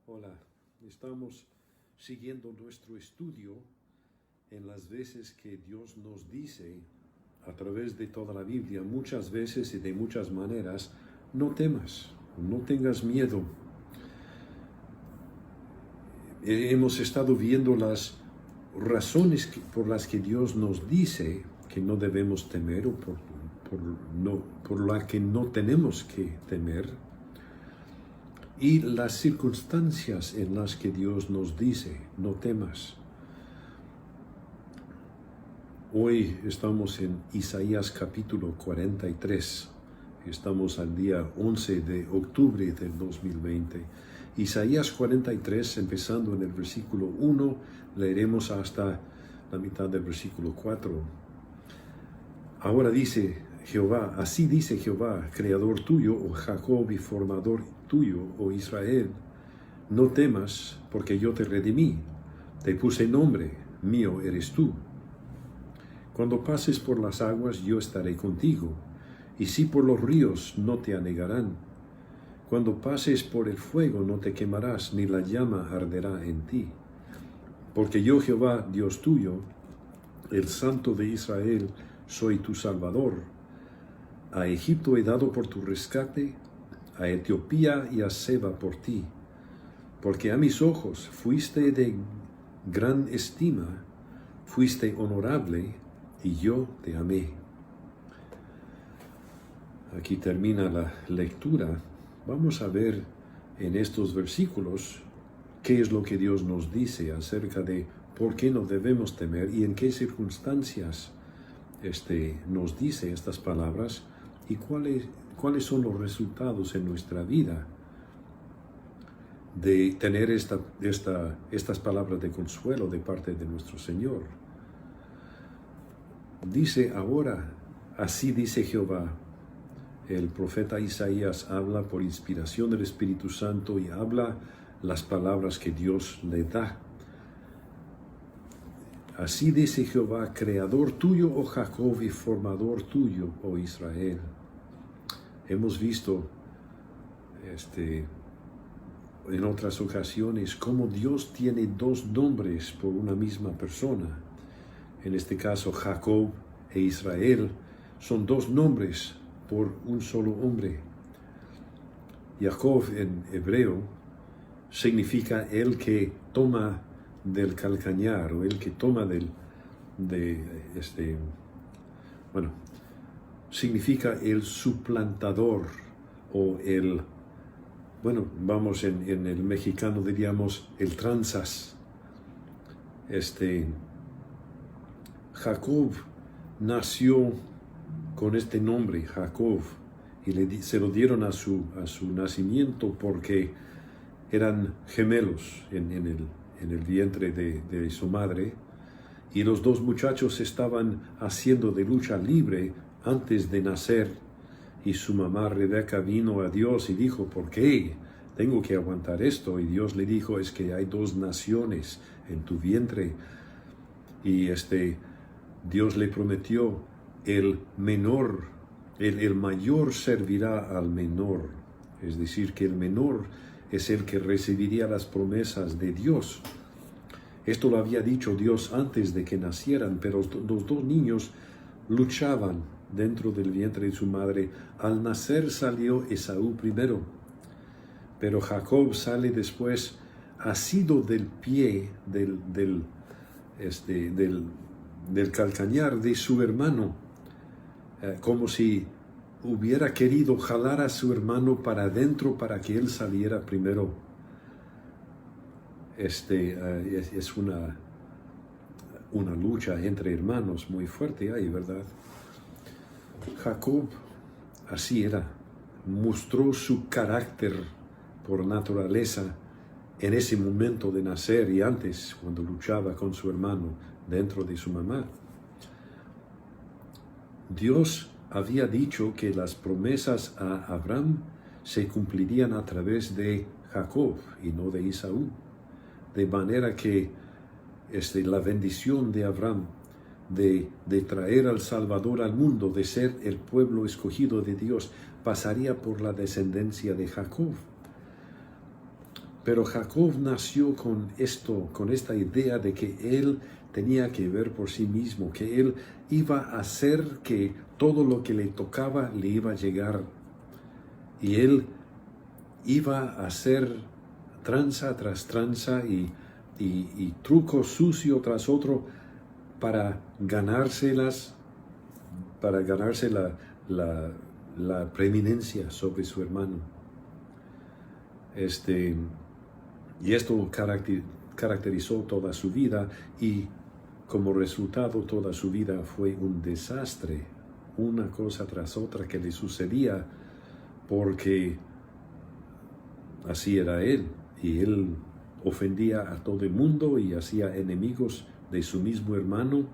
Hola, estamos siguiendo nuestro estudio en las veces que Dios nos dice a través de toda la Biblia, muchas veces y de muchas maneras, no temas, no tengas miedo. Hemos estado viendo las razones por las que Dios nos dice que no debemos temer o por la que no tenemos que temer, y las circunstancias en las que Dios nos dice, no temas. Hoy estamos en Isaías capítulo 43. Estamos al día 11 de octubre del 2020. Isaías 43, empezando en el versículo 1, leeremos hasta la mitad del versículo 4. Ahora dice Jehová, así dice Jehová, creador tuyo, oh Jacob, y formador tuyo, oh Israel, no temas, porque yo te redimí, te puse nombre, mío eres tú. Cuando pases por las aguas, yo estaré contigo, y si por los ríos, no te anegarán. Cuando pases por el fuego, no te quemarás, ni la llama arderá en ti. Porque yo, Jehová, Dios tuyo, el Santo de Israel, soy tu Salvador. A Egipto he dado por tu rescate, a Etiopía y a Seba por ti. Porque a mis ojos fuiste de gran estima, fuiste honorable, y yo te amé. Aquí termina la lectura. Vamos a ver en estos versículos qué es lo que Dios nos dice acerca de por qué no debemos temer y en qué circunstancias nos dice estas palabras y cuáles son los resultados en nuestra vida de tener estas palabras de consuelo de parte de nuestro Señor. Dice ahora, así dice Jehová. El profeta Isaías habla por inspiración del Espíritu Santo y habla las palabras que Dios le da. Así dice Jehová, creador tuyo, oh Jacob, y formador tuyo, oh Israel. Hemos visto en otras ocasiones cómo Dios tiene dos nombres por una misma persona. En este caso, Jacob e Israel son dos nombres por un solo hombre. Jacob en hebreo significa el que toma del calcañar o el que toma significa el suplantador o en el mexicano diríamos el tranzas. Jacob nació con este nombre, Jacob, y se lo dieron a su nacimiento porque eran gemelos en el vientre de su madre, y los dos muchachos estaban haciendo de lucha libre antes de nacer, y su mamá Rebeca vino a Dios y dijo, ¿por qué tengo que aguantar esto? Y Dios le dijo, es que hay dos naciones en tu vientre, y Dios le prometió, el mayor servirá al menor, es decir, que el menor es el que recibiría las promesas de Dios. Esto lo había dicho Dios antes de que nacieran, pero los dos niños luchaban dentro del vientre de su madre. Al nacer salió Esaú primero, pero Jacob sale después, asido del pie del calcañar de su hermano, como si hubiera querido jalar a su hermano para adentro para que él saliera primero. Es una lucha entre hermanos muy fuerte ahí, ¿verdad? Jacob así era, mostró su carácter por naturaleza en ese momento de nacer y antes, cuando luchaba con su hermano dentro de su mamá. Dios había dicho que las promesas a Abraham se cumplirían a través de Jacob y no de Esaú. De manera que la bendición de Abraham de traer al Salvador al mundo, de ser el pueblo escogido de Dios, pasaría por la descendencia de Jacob. Pero Jacob nació con esto, con esta idea de que él tenía que ver por sí mismo, que él iba a hacer que todo lo que le tocaba le iba a llegar. Y él iba a hacer tranza tras tranza y truco sucio tras otro para ganarse la preeminencia sobre su hermano. Y esto caracterizó toda su vida, y como resultado toda su vida fue un desastre, una cosa tras otra que le sucedía, porque así era él, y él ofendía a todo el mundo y hacía enemigos de su mismo hermano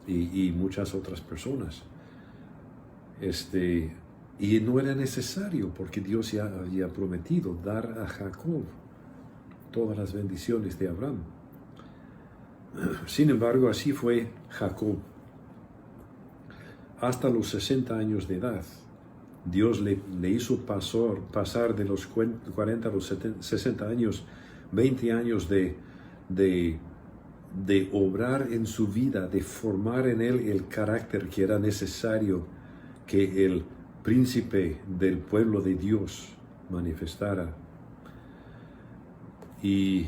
y muchas otras personas. Y no era necesario, porque Dios ya había prometido dar a Jacob todas las bendiciones de Abraham. Sin embargo, así fue Jacob. Hasta los 60 años de edad, Dios le hizo pasar de los 40 a los 60 años, 20 años de obrar en su vida, de formar en él el carácter que era necesario que el príncipe del pueblo de Dios manifestara. Y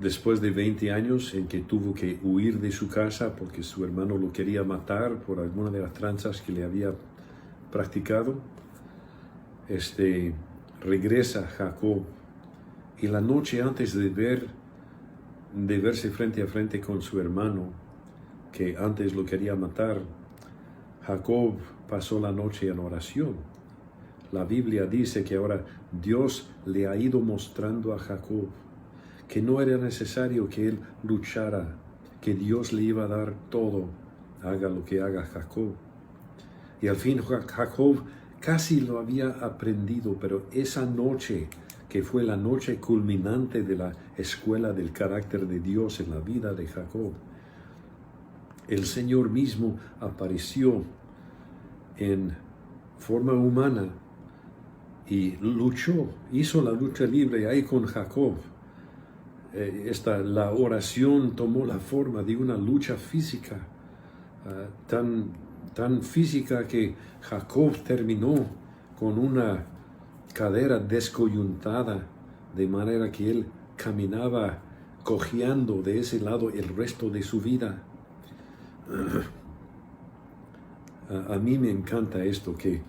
después de 20 años en que tuvo que huir de su casa porque su hermano lo quería matar por alguna de las tranzas que le había practicado, regresa Jacob, y la noche antes de verse frente a frente con su hermano, que antes lo quería matar, Jacob pasó la noche en oración. La Biblia dice que ahora Dios le ha ido mostrando a Jacob que no era necesario que él luchara, que Dios le iba a dar todo, haga lo que haga Jacob. Y al fin Jacob casi lo había aprendido, pero esa noche, que fue la noche culminante de la escuela del carácter de Dios en la vida de Jacob, el Señor mismo apareció en forma humana y luchó, hizo la lucha libre ahí con Jacob. La oración tomó la forma de una lucha física, tan física que Jacob terminó con una cadera descoyuntada, de manera que él caminaba cojeando de ese lado el resto de su vida. A mí me encanta esto, que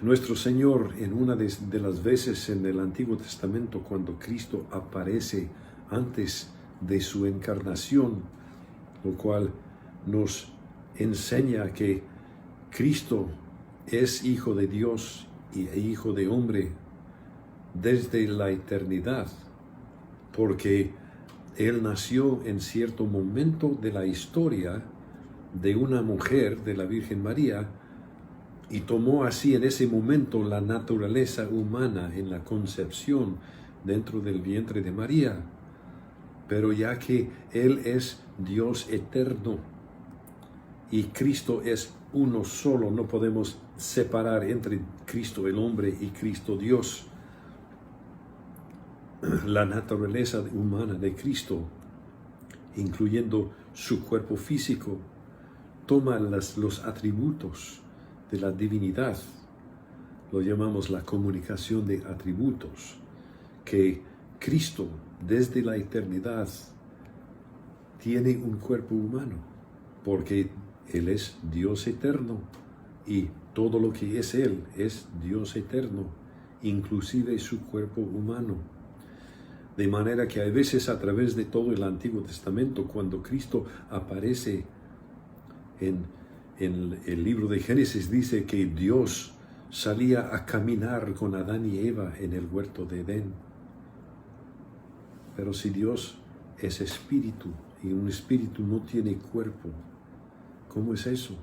nuestro Señor, en una de las veces en el Antiguo Testamento, cuando Cristo aparece antes de su encarnación, lo cual nos enseña que Cristo es Hijo de Dios e Hijo de hombre desde la eternidad, porque Él nació en cierto momento de la historia de una mujer, de la Virgen María, y tomó así en ese momento la naturaleza humana en la concepción dentro del vientre de María. Pero ya que Él es Dios eterno y Cristo es uno solo, no podemos separar entre Cristo el hombre y Cristo Dios. La naturaleza humana de Cristo, incluyendo su cuerpo físico, toma los atributos de la divinidad. Lo llamamos la comunicación de atributos, que Cristo desde la eternidad tiene un cuerpo humano, porque Él es Dios eterno y todo lo que es Él es Dios eterno, inclusive su cuerpo humano. De manera que a veces, a través de todo el Antiguo Testamento, cuando Cristo aparece en el libro de Génesis, dice que Dios salía a caminar con Adán y Eva en el huerto de Edén. Pero si Dios es espíritu y un espíritu no tiene cuerpo, ¿cómo es eso?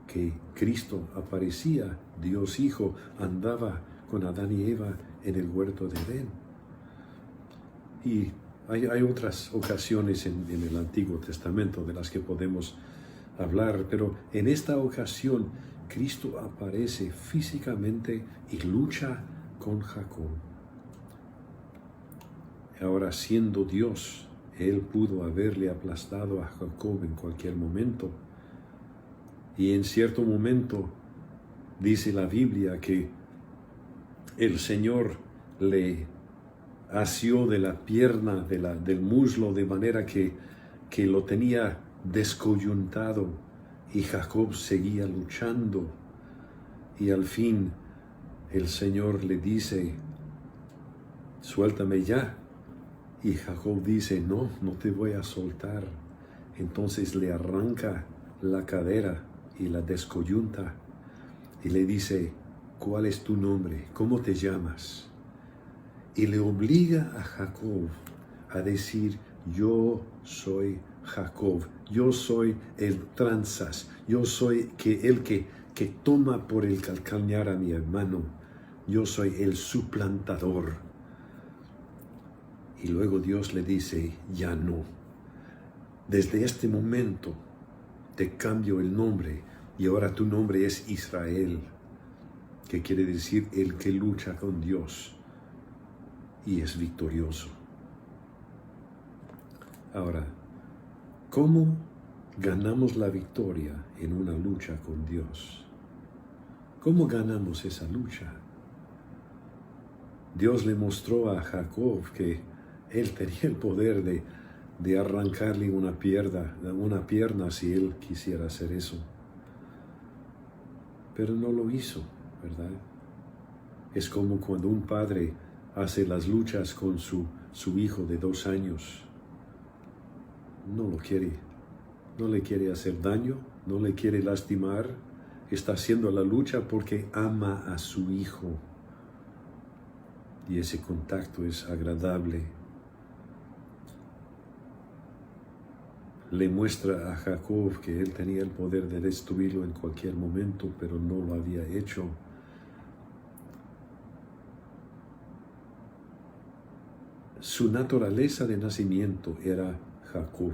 Que Cristo aparecía, Dios Hijo andaba con Adán y Eva en el huerto de Edén. Y hay otras ocasiones en el Antiguo Testamento de las que podemos hablar, pero en esta ocasión Cristo aparece físicamente y lucha con Jacob. Ahora, siendo Dios, Él pudo haberle aplastado a Jacob en cualquier momento. Y en cierto momento dice la Biblia que el Señor le asió de la pierna, del muslo, de manera que lo tenía descoyuntado, y Jacob seguía luchando. Y al fin el Señor le dice: suéltame ya. Y Jacob dice: no te voy a soltar. Entonces le arranca la cadera y la descoyunta y le dice: ¿cuál es tu nombre? ¿Cómo te llamas? Y le obliga a Jacob a decir: yo soy Jacob, yo soy el tranzas, yo soy el que toma por el calcañar a mi hermano, yo soy el suplantador. Y luego Dios le dice: ya no. Desde este momento te cambio el nombre y ahora tu nombre es Israel, que quiere decir el que lucha con Dios y es victorioso. Ahora, ¿cómo ganamos la victoria en una lucha con Dios? ¿Cómo ganamos esa lucha? Dios le mostró a Jacob que él tenía el poder de arrancarle una pierna si él quisiera hacer eso. Pero no lo hizo, ¿verdad? Es como cuando un padre hace las luchas con su hijo de 2 años. No le quiere hacer daño, no le quiere lastimar. Está haciendo la lucha porque ama a su hijo. Y ese contacto es agradable. Le muestra a Jacob que él tenía el poder de destruirlo en cualquier momento, pero no lo había hecho. Su naturaleza de nacimiento era Jacob,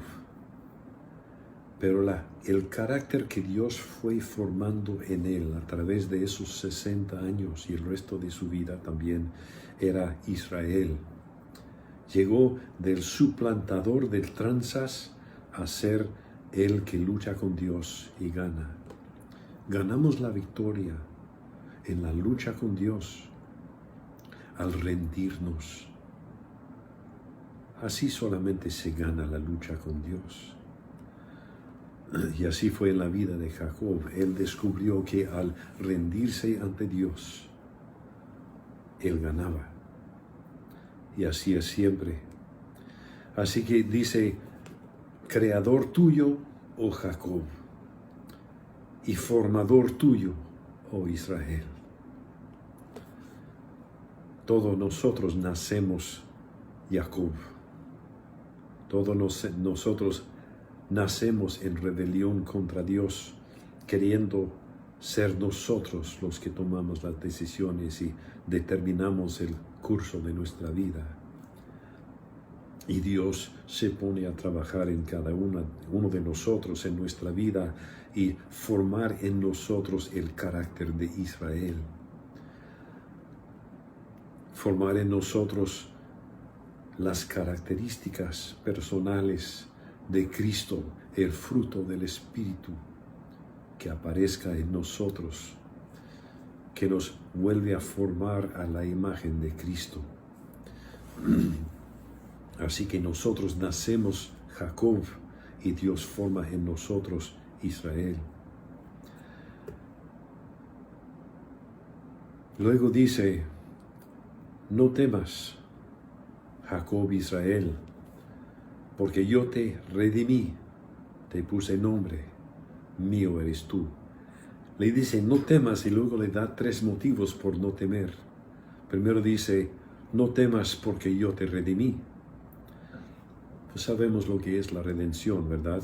pero el carácter que Dios fue formando en él a través de esos 60 años y el resto de su vida también era Israel. Llegó del suplantador del tranzas a ser el que lucha con Dios y gana. Ganamos la victoria en la lucha con Dios al rendirnos. Así solamente se gana la lucha con Dios. Y así fue en la vida de Jacob. Él descubrió que al rendirse ante Dios, él ganaba. Y así es siempre. Así que dice: creador tuyo, oh Jacob, y formador tuyo, oh Israel. Todos nosotros nacemos Jacob. Todos nosotros nacemos en rebelión contra Dios, queriendo ser nosotros los que tomamos las decisiones y determinamos el curso de nuestra vida. Y Dios se pone a trabajar en cada uno de nosotros en nuestra vida y formar en nosotros el carácter de Israel. Formar en nosotros las características personales de Cristo, el fruto del Espíritu que aparezca en nosotros, que nos vuelve a formar a la imagen de Cristo. Así que nosotros nacemos Jacob y Dios forma en nosotros Israel. Luego dice: no temas, Jacob, Israel, porque yo te redimí, te puse nombre, mío eres tú. Le dice: no temas, y luego le da 3 motivos por no temer. Primero dice: no temas porque yo te redimí. Pues sabemos lo que es la redención, ¿verdad?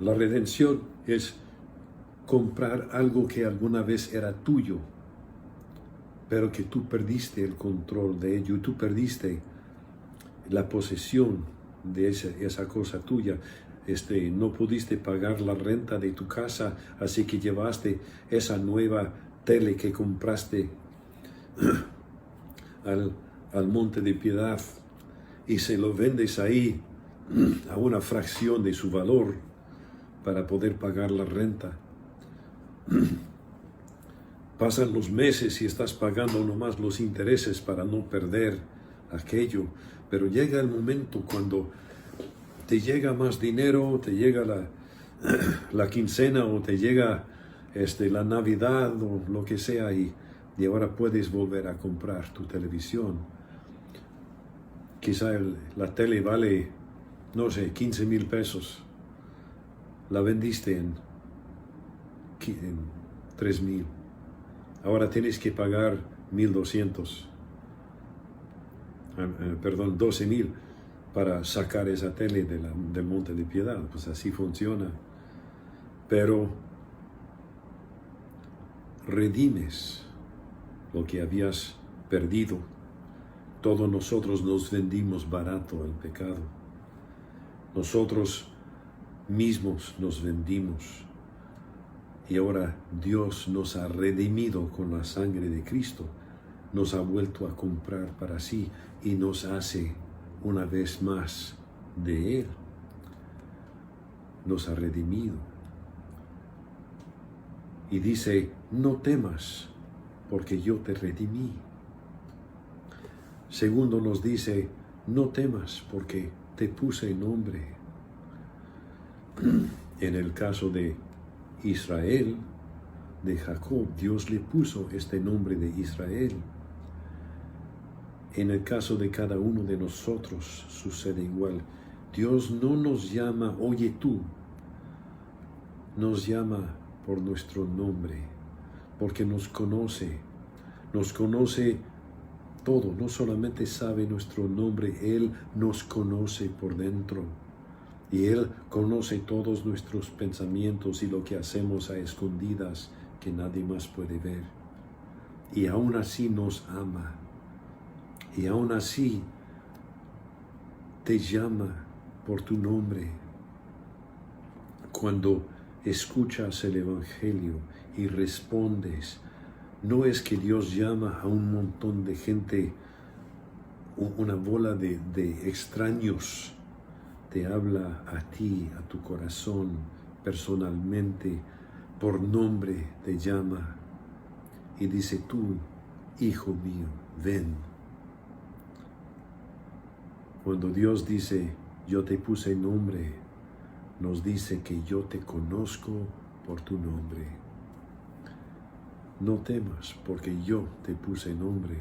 La redención es comprar algo que alguna vez era tuyo, pero que tú perdiste el control de ello, tú perdiste la posesión de esa cosa tuya. No pudiste pagar la renta de tu casa, así que llevaste esa nueva tele que compraste al Monte de Piedad y se lo vendes ahí a una fracción de su valor para poder pagar la renta. Pasan los meses y estás pagando nomás los intereses para no perder aquello, pero llega el momento cuando te llega más dinero, te llega la quincena o te llega la Navidad o lo que sea y ahora puedes volver a comprar tu televisión. Quizá la tele vale, no sé, 15,000 pesos. La vendiste en 3,000. Ahora tienes que pagar 1,200. Perdón, 12,000 para sacar esa tele del Monte de Piedad. Pues así funciona. Pero redimes lo que habías perdido. Todos nosotros nos vendimos barato al pecado. Nosotros mismos nos vendimos. Y ahora Dios nos ha redimido con la sangre de Cristo. Nos ha vuelto a comprar para sí y nos hace una vez más de Él. Nos ha redimido. Y dice, no temas, porque yo te redimí. Segundo nos dice, no temas, porque te puse nombre. En el caso de Israel, de Jacob, Dios le puso este nombre de Israel. En el caso de cada uno de nosotros sucede igual. Dios no nos llama, oye tú, nos llama por nuestro nombre, porque nos conoce todo, no solamente sabe nuestro nombre, Él nos conoce por dentro. Y Él conoce todos nuestros pensamientos y lo que hacemos a escondidas que nadie más puede ver. Y aún así nos ama. Y aún así te llama por tu nombre. Cuando escuchas el Evangelio y respondes, no es que Dios llama a un montón de gente, una bola de extraños. Te habla a ti, a tu corazón, personalmente, por nombre te llama y dice tú, hijo mío, ven. Cuando Dios dice, yo te puse nombre, nos dice que yo te conozco por tu nombre. No temas, porque yo te puse nombre.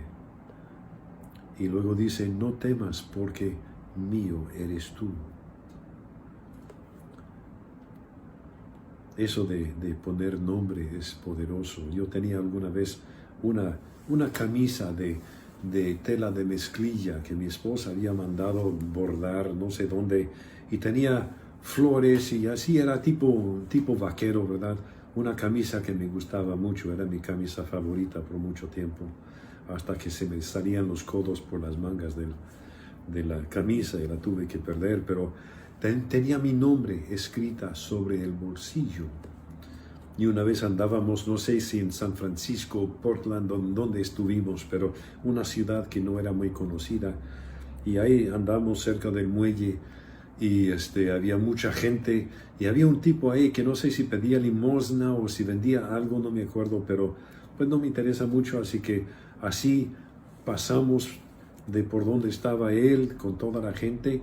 Y luego dice, no temas, porque mío eres tú. Eso de poner nombre es poderoso. Yo tenía alguna vez una camisa de tela de mezclilla que mi esposa había mandado bordar no sé dónde y tenía flores y así era tipo vaquero, ¿verdad? Una camisa que me gustaba mucho, era mi camisa favorita por mucho tiempo, hasta que se me salían los codos por las mangas de la camisa y la tuve que perder, pero tenía mi nombre escrita sobre el bolsillo. Y una vez andábamos, no sé si en San Francisco, Portland, donde estuvimos, pero una ciudad que no era muy conocida. Y ahí andamos cerca del muelle y había mucha gente. Y había un tipo ahí que no sé si pedía limosna o si vendía algo, no me acuerdo, pero pues no me interesa mucho. Así que así pasamos de por donde estaba él con toda la gente.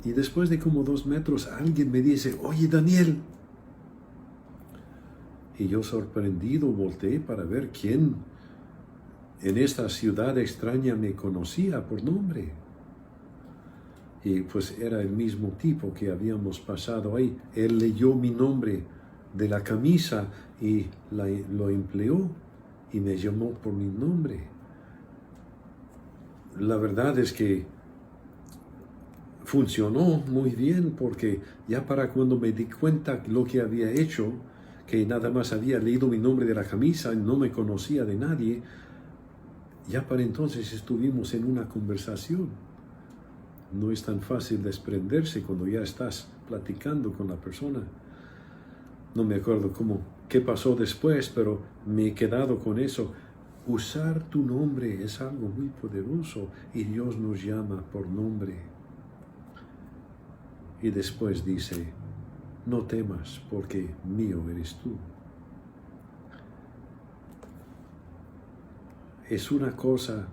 Y después de como 2 metros, alguien me dice, oye, Daniel. Y yo sorprendido volteé para ver quién en esta ciudad extraña me conocía por nombre. Y pues era el mismo tipo que habíamos pasado ahí. Él leyó mi nombre de la camisa y lo empleó y me llamó por mi nombre. La verdad es que funcionó muy bien porque ya para cuando me di cuenta lo que había hecho, que nada más había leído mi nombre de la camisa y no me conocía de nadie, ya para entonces estuvimos en una conversación. No es tan fácil desprenderse cuando ya estás platicando con la persona. No me acuerdo qué pasó después, pero me he quedado con eso. Usar tu nombre es algo muy poderoso y Dios nos llama por nombre. Y después dice, no temas, porque mío eres tú. Es una cosa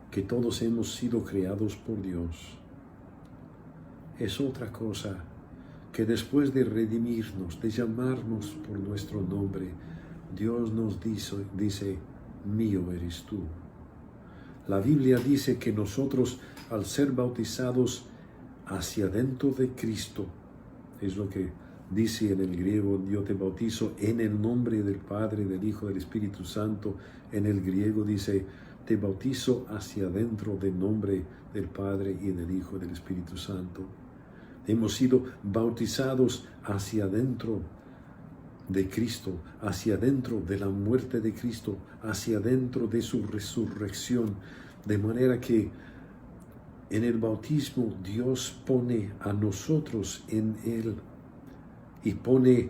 que todos hemos sido creados por Dios. Es otra cosa que después de redimirnos, de llamarnos por nuestro nombre, Dios nos dice, mío eres tú. La Biblia dice que nosotros, al ser bautizados hacia dentro de Cristo, es lo que dice en el griego, yo te bautizo en el nombre del Padre, del Hijo, del Espíritu Santo. En el griego dice, te bautizo hacia adentro del nombre del Padre y del Hijo, del Espíritu Santo. Hemos sido bautizados hacia adentro de Cristo, hacia adentro de la muerte de Cristo, hacia adentro de su resurrección. De manera que en el bautismo Dios pone a nosotros en Él y pone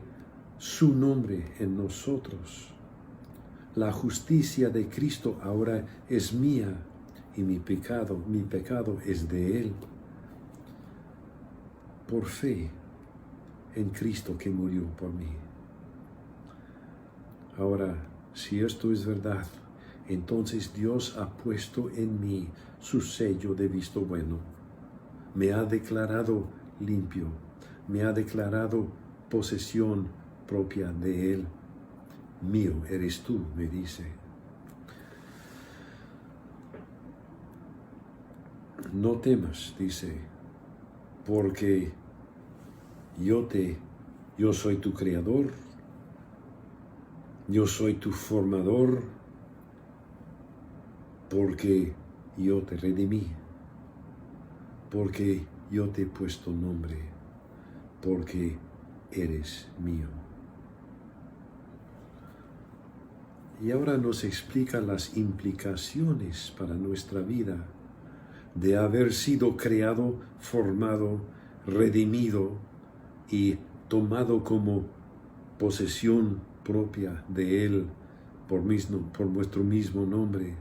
su nombre en nosotros. La justicia de Cristo ahora es mía y mi pecado es de Él. Por fe en Cristo que murió por mí. Ahora, si esto es verdad, entonces Dios ha puesto en mí su sello de visto bueno. Me ha declarado limpio, me ha declarado posesión propia de Él. Mío eres tú, me dice. No temas, dice, porque yo soy tu creador, yo soy tu formador, porque yo te redimí, porque yo te he puesto nombre, porque eres mío. Y ahora nos explica las implicaciones para nuestra vida de haber sido creado, formado, redimido y tomado como posesión propia de Él por nuestro mismo nombre.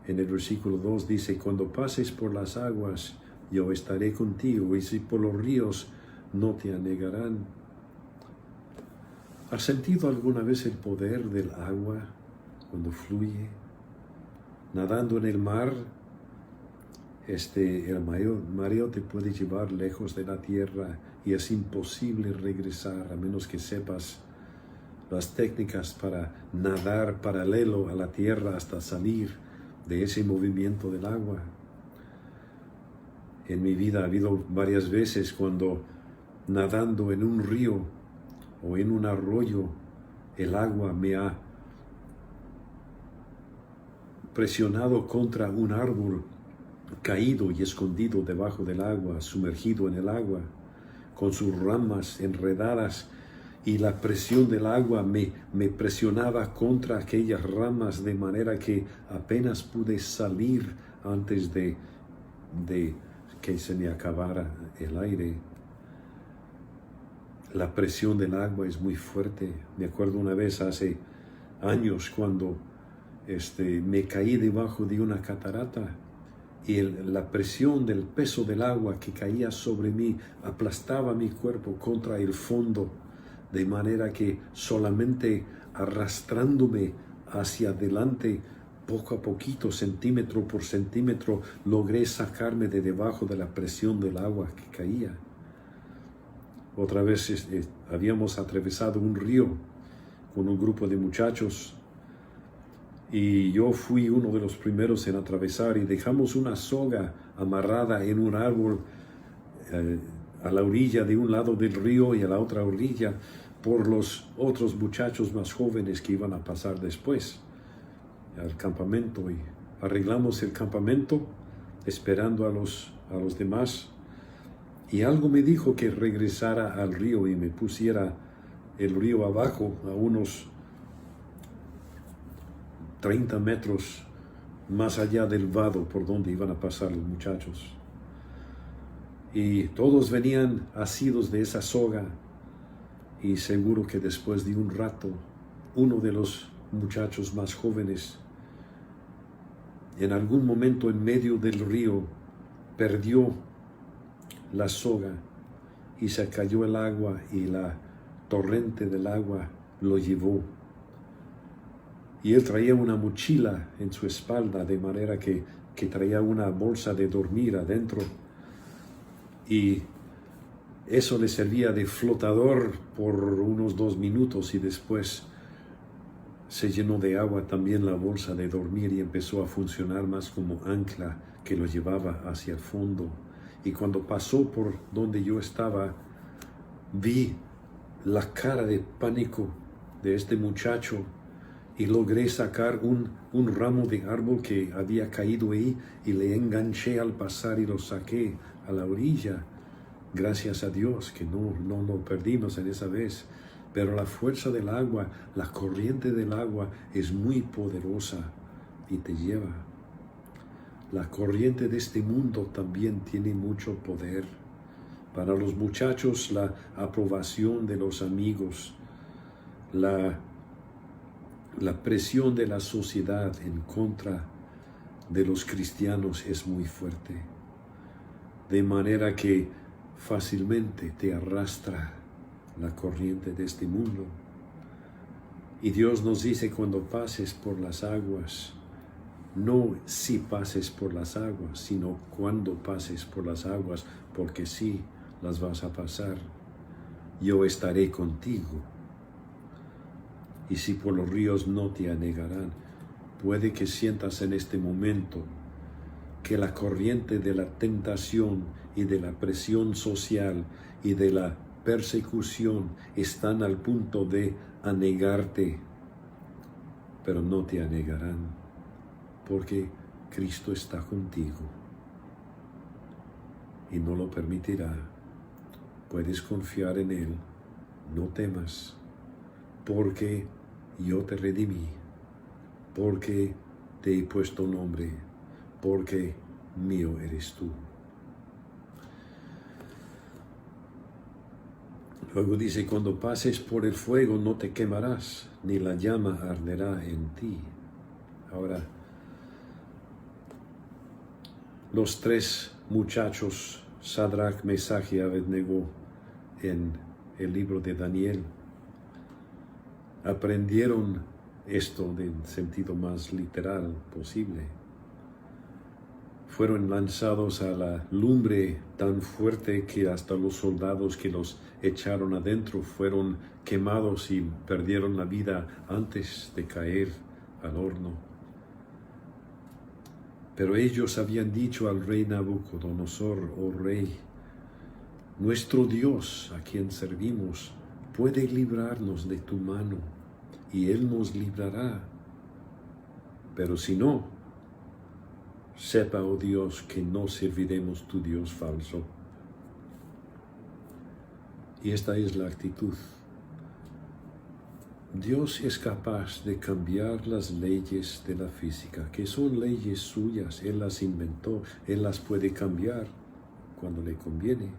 En el versículo 2 dice, cuando pases por las aguas, yo estaré contigo, y si por los ríos, no te anegarán. ¿Has sentido alguna vez el poder del agua cuando fluye? Nadando en el mar, el mareo te puede llevar lejos de la tierra y es imposible regresar a menos que sepas las técnicas para nadar paralelo a la tierra hasta salir de ese movimiento del agua. En mi vida ha habido varias veces cuando nadando en un río o en un arroyo, el agua me ha presionado contra un árbol caído y escondido debajo del agua, sumergido en el agua, con sus ramas enredadas, y la presión del agua me presionaba contra aquellas ramas de manera que apenas pude salir antes de que se me acabara el aire. La presión del agua es muy fuerte. Me acuerdo una vez hace años cuando me caí debajo de una catarata y la presión del peso del agua que caía sobre mí aplastaba mi cuerpo contra el fondo, de manera que solamente arrastrándome hacia adelante, poco a poquito, centímetro por centímetro, logré sacarme de debajo de la presión del agua que caía. Otra vez habíamos atravesado un río con un grupo de muchachos y yo fui uno de los primeros en atravesar y dejamos una soga amarrada en un árbol a la orilla de un lado del río y a la otra orilla por los otros muchachos más jóvenes que iban a pasar después al campamento, y arreglamos el campamento esperando a los demás, y algo me dijo que regresara al río y me pusiera el río abajo a unos 30 metros más allá del vado por donde iban a pasar los muchachos. Y todos venían asidos de esa soga, y seguro que después de un rato, uno de los muchachos más jóvenes, en algún momento en medio del río, perdió la soga y se cayó el agua y la torrente del agua lo llevó. Y él traía una mochila en su espalda, de manera que traía una bolsa de dormir adentro. Y eso le servía de flotador por unos 2 minutos y después se llenó de agua también la bolsa de dormir y empezó a funcionar más como ancla que lo llevaba hacia el fondo. Y cuando pasó por donde yo estaba, vi la cara de pánico de este muchacho y logré sacar un ramo de árbol que había caído ahí y le enganché al pasar y lo saqué a la orilla. Gracias a Dios que no lo perdimos en esa vez. Pero la fuerza del agua, la corriente del agua es muy poderosa y te lleva. La corriente de este mundo también tiene mucho poder. Para los muchachos, la aprobación de los amigos, la presión de la sociedad en contra de los cristianos es muy fuerte. De manera que fácilmente te arrastra la corriente de este mundo. Y Dios nos dice, cuando pases por las aguas, no si pases por las aguas, sino cuando pases por las aguas, porque sí las vas a pasar. Yo estaré contigo. Y si por los ríos no te anegarán. Puede que sientas en este momento que la corriente de la tentación y de la presión social y de la persecución están al punto de anegarte, pero no te anegarán, porque Cristo está contigo y no lo permitirá. Puedes confiar en Él, no temas, porque yo te redimí, porque te he puesto nombre, porque mío eres tú. Luego dice, cuando pases por el fuego no te quemarás, ni la llama arderá en ti. Ahora, los 3 muchachos, Sadrach, Mesach y Abednego, en el libro de Daniel, aprendieron esto en sentido más literal posible. Fueron lanzados a la lumbre tan fuerte que hasta los soldados que los echaron adentro fueron quemados y perdieron la vida antes de caer al horno. Pero ellos habían dicho al rey Nabucodonosor, oh rey, nuestro Dios, a quien servimos, puede librarnos de tu mano, y Él nos librará. Pero si no, sepa, oh Dios, que no serviremos tu Dios falso. Y esta es la actitud. Dios es capaz de cambiar las leyes de la física, que son leyes suyas. Él las inventó, Él las puede cambiar cuando le conviene.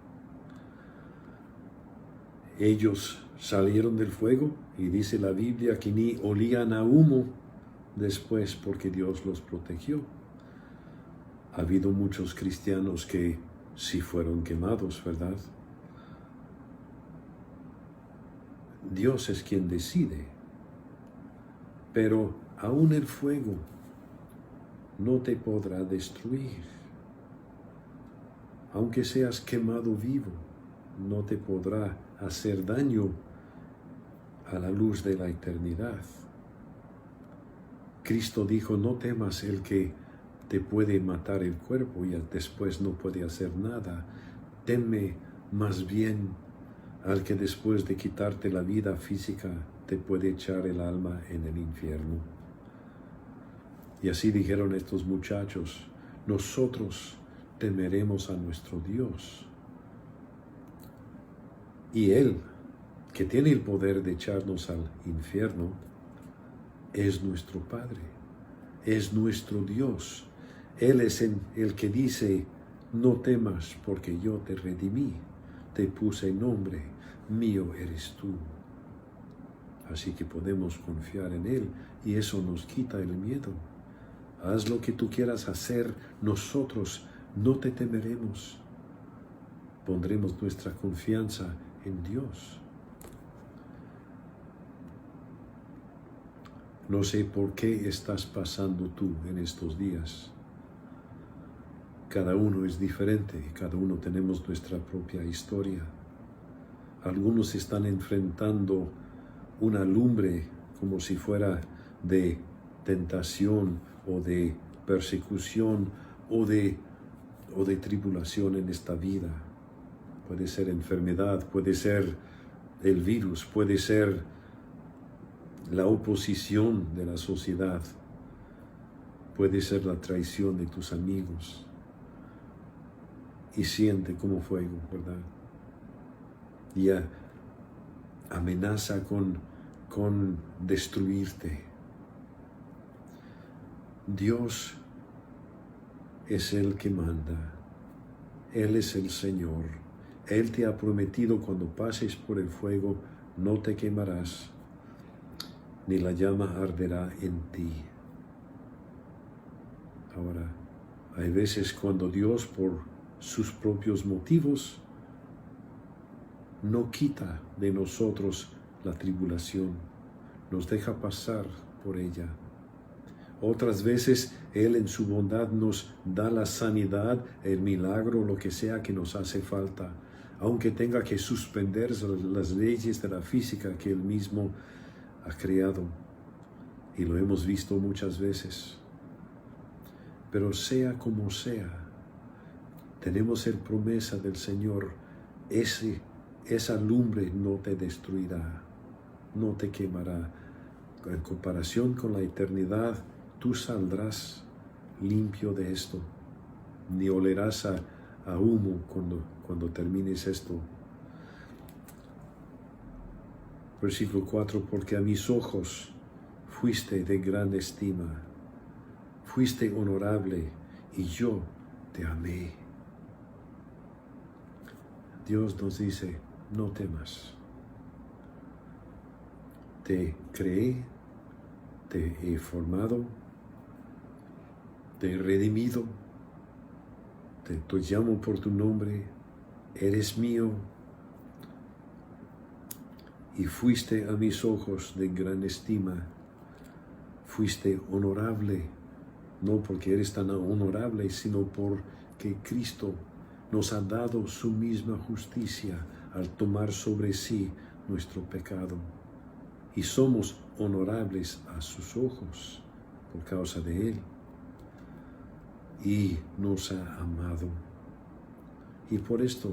Ellos salieron del fuego y dice la Biblia que ni olían a humo después porque Dios los protegió. Ha habido muchos cristianos que sí fueron quemados, ¿verdad? Dios es quien decide, pero aún el fuego no te podrá destruir. Aunque seas quemado vivo, no te podrá hacer daño a la luz de la eternidad. Cristo dijo, no temas el que te puede matar el cuerpo y después no puede hacer nada. Teme más bien al que después de quitarte la vida física te puede echar el alma en el infierno. Y así dijeron estos muchachos, nosotros temeremos a nuestro Dios. Y Él, que tiene el poder de echarnos al infierno, es nuestro Padre, es nuestro Dios. Él es el que dice, no temas porque yo te redimí, te puse nombre, mío eres tú. Así que podemos confiar en Él y eso nos quita el miedo. Haz lo que tú quieras hacer, nosotros no te temeremos. pondremos nuestra confianza en Dios. No sé por qué estás pasando tú en estos días. Cada uno es diferente, cada uno tenemos nuestra propia historia. Algunos están enfrentando una lumbre como si fuera de tentación o de persecución o de tribulación en esta vida. Puede ser enfermedad, puede ser el virus, puede ser la oposición de la sociedad, puede ser la traición de tus amigos. Y siente como fuego, ¿verdad? Y amenaza con destruirte. Dios es el que manda. Él es el Señor. Él te ha prometido cuando pases por el fuego no te quemarás, ni la llama arderá en ti. Ahora, hay veces cuando Dios por sus propios motivos no quita de nosotros la tribulación, nos deja pasar por ella. Otras veces Él en su bondad nos da la sanidad, el milagro, lo que sea que nos hace falta, aunque tenga que suspender las leyes de la física que Él mismo ha creado. Y lo hemos visto muchas veces. Pero sea como sea, tenemos la promesa del Señor, esa lumbre no te destruirá, no te quemará. En comparación con la eternidad, tú saldrás limpio de esto, ni olerás a humo cuando termines esto. Versículo 4, porque a mis ojos fuiste de gran estima, fuiste honorable y yo te amé. Dios nos dice, no temas. Te creé, te he formado, te he redimido, te llamo por tu nombre, eres mío, y fuiste a mis ojos de gran estima, fuiste honorable, no porque eres tan honorable, sino porque Cristo nos ha dado su misma justicia al tomar sobre sí nuestro pecado. Y somos honorables a sus ojos por causa de Él. Y nos ha amado. Y por esto,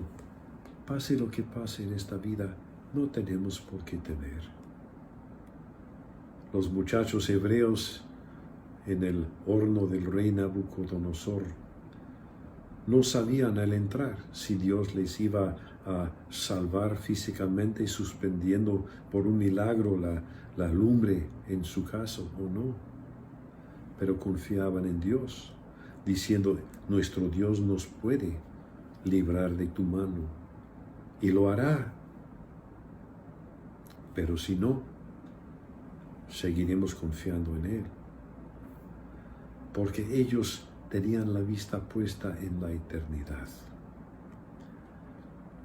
pase lo que pase en esta vida, no tenemos por qué temer. Los muchachos hebreos en el horno del rey Nabucodonosor no sabían al entrar si Dios les iba a salvar físicamente, suspendiendo por un milagro la lumbre en su caso o no. Pero confiaban en Dios, diciendo, nuestro Dios nos puede librar de tu mano, y lo hará. Pero si no, seguiremos confiando en Él, porque ellos tenían la vista puesta en la eternidad.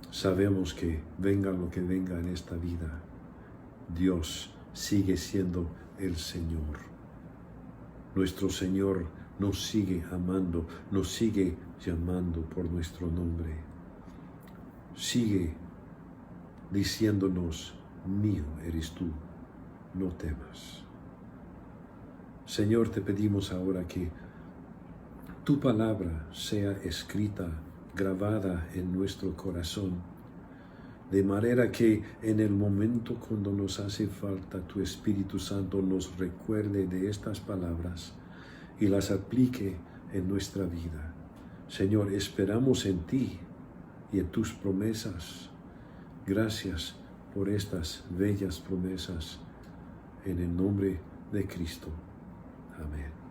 Sabemos que venga lo que venga en esta vida, Dios sigue siendo el Señor. Nuestro Señor nos sigue amando, nos sigue llamando por nuestro nombre. Sigue diciéndonos, mío eres tú, no temas. Señor, te pedimos ahora que tu palabra sea escrita, grabada en nuestro corazón, de manera que en el momento cuando nos hace falta tu Espíritu Santo nos recuerde de estas palabras y las aplique en nuestra vida. Señor, esperamos en ti y en tus promesas. Gracias por estas bellas promesas en el nombre de Cristo. Amén.